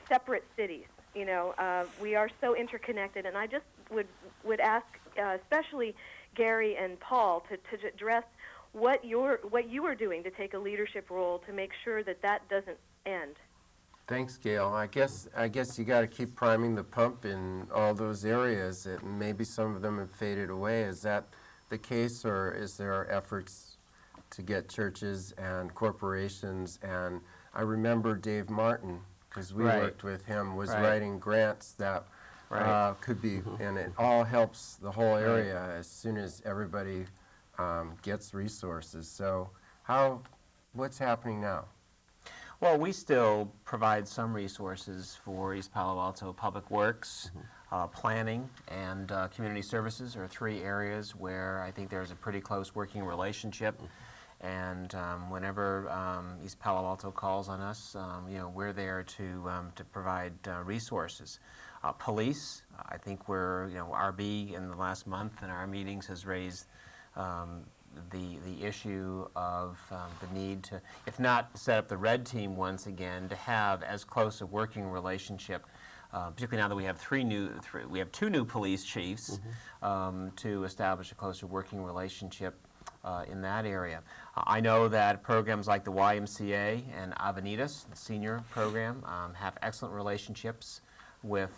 separate cities. You know, we are so interconnected, and I just would ask, especially Gary and Paul, to address what you are doing to take a leadership role to make sure that that doesn't end. Thanks, Gail. I guess you got to keep priming the pump in all those areas. Maybe some of them have faded away. Is that the case, or is there efforts to get churches and corporations? And I remember Dave Martin, because we worked with him, was writing grants that could be, and it all helps the whole area as soon as everybody gets resources. So what's happening now? Well, we still provide some resources for East Palo Alto. Public Works, planning, and community services are three areas where I think there's a pretty close working relationship. And whenever East Palo Alto calls on us, we're there to provide resources. Police, I think RB in the last month in our meetings has raised the issue of the need to, if not set up the red team once again, to have as close a working relationship, particularly now that we have two new police chiefs, to establish a closer working relationship in that area. I know that programs like the YMCA and Avenidas, the senior program, have excellent relationships with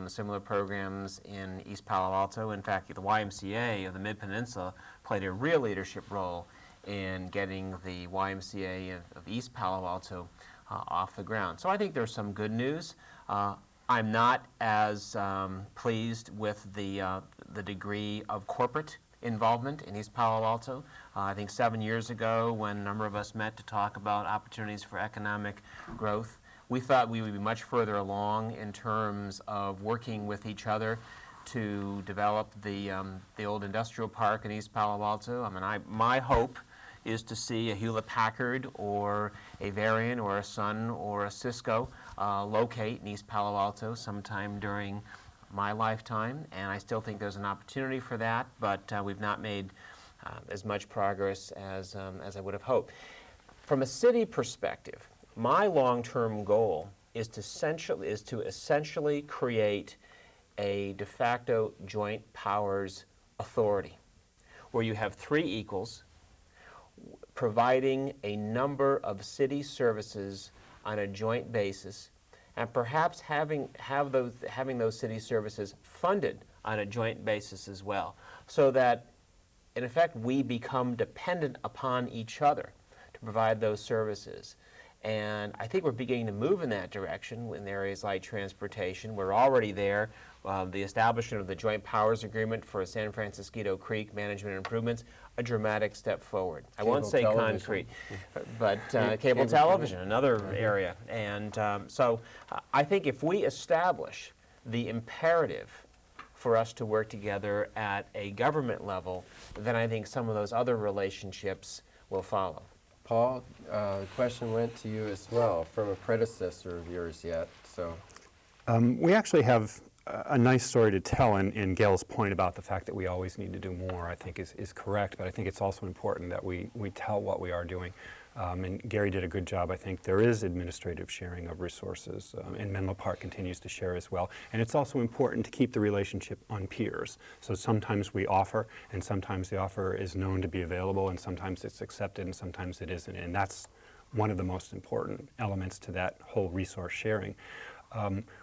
similar programs in East Palo Alto. In fact, the YMCA of the Mid-Peninsula played a real leadership role in getting the YMCA of East Palo Alto off the ground. So I think there's some good news. I'm not as pleased with the degree of corporate involvement in East Palo Alto. I think 7 years ago, when a number of us met to talk about opportunities for economic growth, we thought we would be much further along in terms of working with each other to develop the old industrial park in East Palo Alto. I mean, my hope is to see a Hewlett-Packard or a Varian or a Sun or a Cisco locate in East Palo Alto sometime during my lifetime, and I still think there's an opportunity for that, but we've not made as much progress as I would have hoped. From a city perspective, my long-term goal is to essentially create a de facto joint powers authority, where you have three equals providing a number of city services on a joint basis, and perhaps having those city services funded on a joint basis as well, so that in effect we become dependent upon each other to provide those services. And I think we're beginning to move in that direction in areas like transportation. We're already there. The establishment of the Joint Powers Agreement for San Francisco Creek Management Improvements, a dramatic step forward. I won't say concrete, but cable television, another area. And so I think if we establish the imperative for us to work together at a government level, then I think some of those other relationships will follow. Paul, the question went to you as well from a predecessor of yours yet. So, we actually have a nice story to tell, in Gail's point about the fact that we always need to do more, I think is correct, but I think it's also important that we tell what we are doing. And Gary did a good job. I think there is administrative sharing of resources, and Menlo Park continues to share as well. And it's also important to keep the relationship on peers. So sometimes we offer, and sometimes the offer is known to be available, and sometimes it's accepted, and sometimes it isn't. And that's one of the most important elements to that whole resource sharing.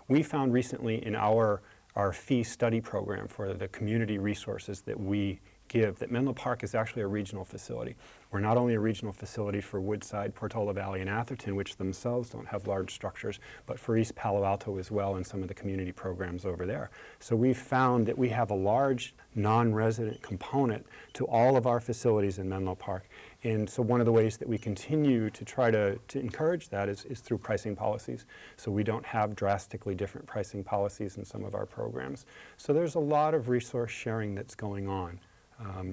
We found recently in our fee study program for the community resources that we give that Menlo Park is actually a regional facility. We're not only a regional facility for Woodside, Portola Valley, and Atherton, which themselves don't have large structures, but for East Palo Alto as well and some of the community programs over there. So we've found that we have a large non-resident component to all of our facilities in Menlo Park. And so one of the ways that we continue to try to encourage that is through pricing policies. So we don't have drastically different pricing policies in some of our programs. So there's a lot of resource sharing that's going on.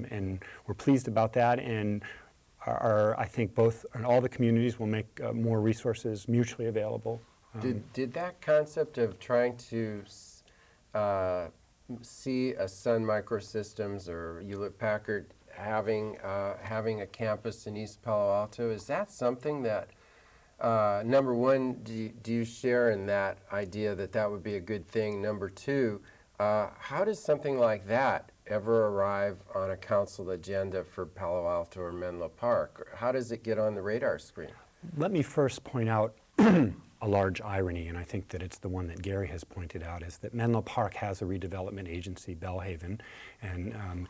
And we're pleased about that, and I think both and all the communities will make more resources mutually available. Did that concept of trying to see a Sun Microsystems or Hewlett-Packard having a campus in East Palo Alto, is that something that, number one, do you share in that idea that that would be a good thing? Number two, how does something like that ever arrive on a council agenda for Palo Alto or Menlo Park? How does it get on the radar screen? Let me first point out a large irony, and I think that it's the one that Gary has pointed out, is that Menlo Park has a redevelopment agency, Belhaven, and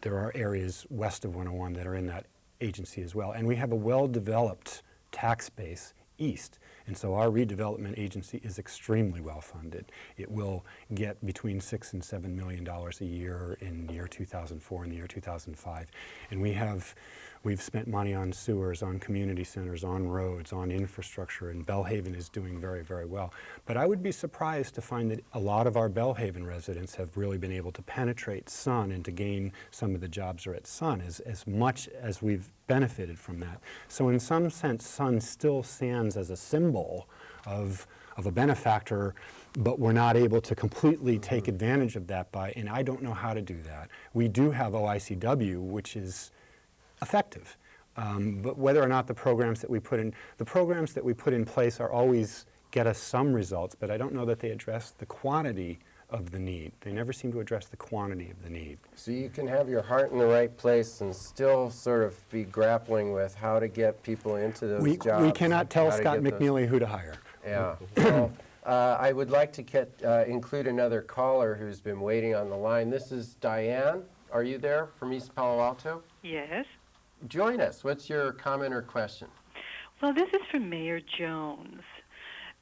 there are areas west of 101 that are in that agency as well. And we have a well-developed tax base east. And so our redevelopment agency is extremely well funded. It will get between $6 and $7 million a year in the year 2004 and the year 2005. And we've spent money on sewers, on community centers, on roads, on infrastructure, and Belhaven is doing very, very well. But I would be surprised to find that a lot of our Belhaven residents have really been able to penetrate Sun and to gain some of the jobs are at Sun as much as we've benefited from that. So in some sense, Sun still stands as a symbol of a benefactor, but we're not able to completely take advantage of that and I don't know how to do that. We do have OICW, which is effective, but whether or not the programs that we put in place are always get us some results, but I don't know that they address the quantity of the need. They never seem to address the quantity of the need. So you can have your heart in the right place and still sort of be grappling with how to get people into those jobs. We cannot tell Scott McNeely who to hire. Yeah. Well, I would like to include another caller who's been waiting on the line. This is Diane. Are you there from East Palo Alto? Yes. Join us. What's your comment or question? Well, this is for Mayor Jones.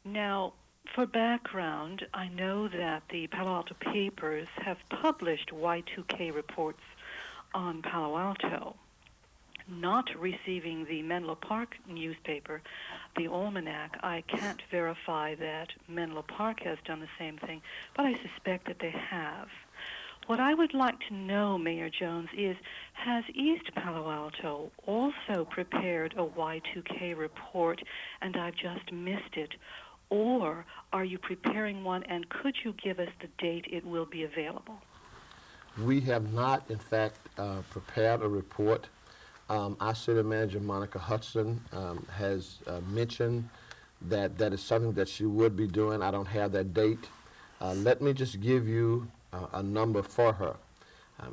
Now, for background, I know that the Palo Alto papers have published Y2K reports on Palo Alto. Not receiving the Menlo Park newspaper, the Almanac, I can't verify that Menlo Park has done the same thing, but I suspect that they have. What I would like to know, Mayor Jones, is has East Palo Alto also prepared a Y2K report and I've just missed it? Or are you preparing one, and could you give us the date it will be available? We have not, in fact, prepared a report. Our city manager, Monica Hudson, has mentioned that that is something that she would be doing. I don't have that date. Let me just give you a number for her.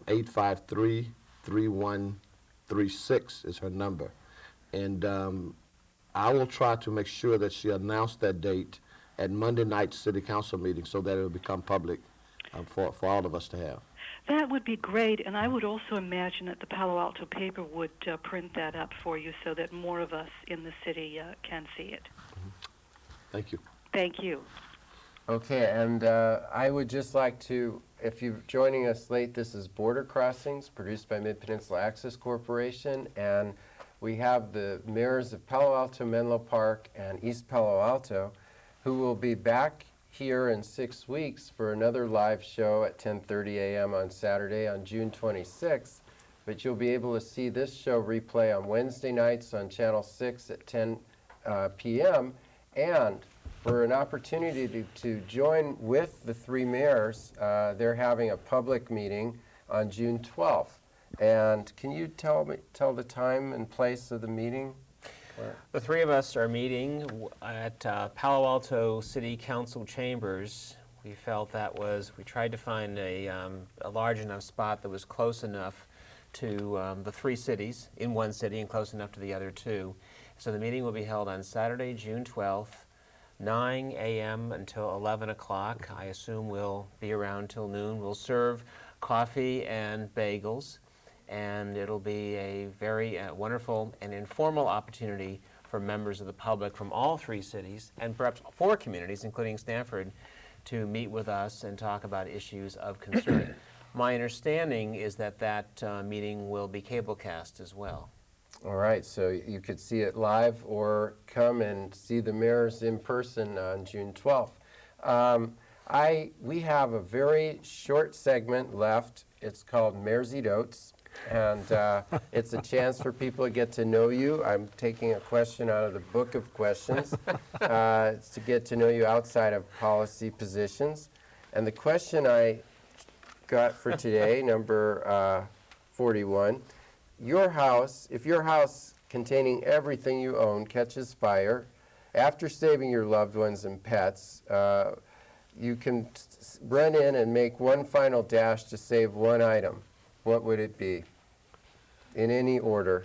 853-3136 is her number. And I will try to make sure that she announced that date at Monday night's city council meeting so that it will become public for all of us to have. That would be great, and I would also imagine that the Palo Alto paper would print that up for you so that more of us in the city can see it. Thank you. Thank you. Okay, and I would just like to, if you're joining us late, this is Border Crossings, produced by Mid-Peninsula Access Corporation, and we have the mayors of Palo Alto, Menlo Park, and East Palo Alto, who will be back here in 6 weeks for another live show at 10:30 a.m. on Saturday on June 26th. But you'll be able to see this show replay on Wednesday nights on Channel 6 at 10 p.m. And for an opportunity to join with the three mayors, they're having a public meeting on June 12th. And can you tell the time and place of the meeting? The three of us are meeting at Palo Alto City Council chambers. We felt we tried to find a large enough spot that was close enough to the three cities in one city and close enough to the other two. So the meeting will be held on Saturday, June 12th, 9 a.m. until 11 o'clock. I assume we'll be around till noon. We'll serve coffee and bagels, and it'll be a very wonderful and informal opportunity for members of the public from all three cities, and perhaps four communities, including Stanford, to meet with us and talk about issues of concern. My understanding is that meeting will be cablecast as well. All right, so you could see it live or come and see the mayors in person on June 12th. We have a very short segment left. It's called Mayor's Eat Oats, and it's a chance for people to get to know you. I'm taking a question out of the book of questions. It's to get to know you outside of policy positions. And the question I got for today, number 41, if your house containing everything you own catches fire, after saving your loved ones and pets, you can run in and make one final dash to save one item. What would it be? In any order.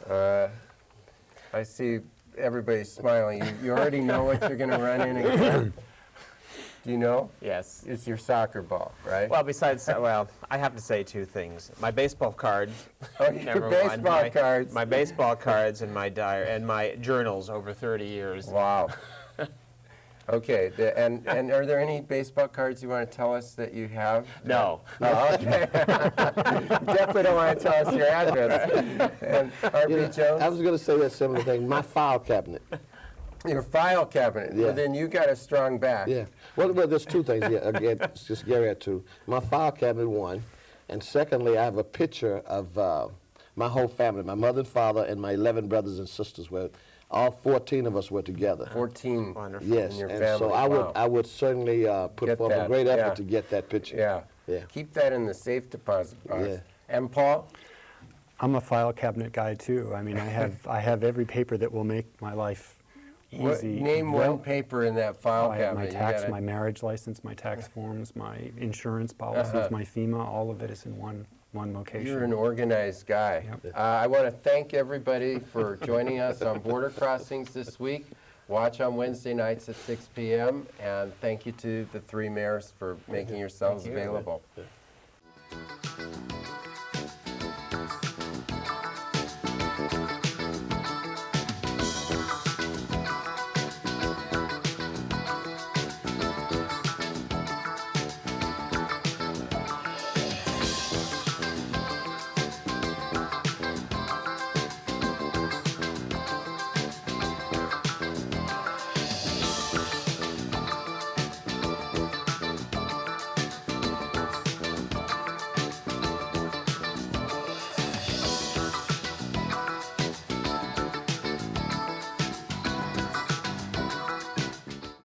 I see everybody smiling. You already know what you're going to run in and get. Do you know? Yes. It's your soccer ball, right? Well, I have to say two things. My baseball cards. Oh, your baseball cards. My baseball cards and my diary and my journals over 30 years. Wow. Okay, and are there any baseball cards you want to tell us that you have? No. Oh, okay. You definitely don't want to tell us your address. And R.P. Jones? I was going to say that similar thing. My file cabinet. Your file cabinet. Yeah. Well, then you got a strong back. Yeah. Well, there's two things. Yeah, again, it's just Gary had two. My file cabinet, one, and secondly, I have a picture of my whole family, my mother and father, and my 11 brothers and sisters. Where all 14 of us were together. 14. Wonderful. Yes, in your and family. so I would certainly put Get forth a that, great effort yeah. to get that picture. Yeah. Yeah. Keep that in the safe deposit box. Yeah. And Paul? I'm a file cabinet guy too. I mean, I have every paper that will make my life easy. Name one paper in that file I have cabinet. my tax, my marriage license, my tax forms, my insurance policies, my FEMA. All of it is in one location. You're an organized guy. Yep. I want to thank everybody for joining us on Border Crossings this week. Watch on Wednesday nights at 6 p.m. And thank you to the three mayors for making yourselves available.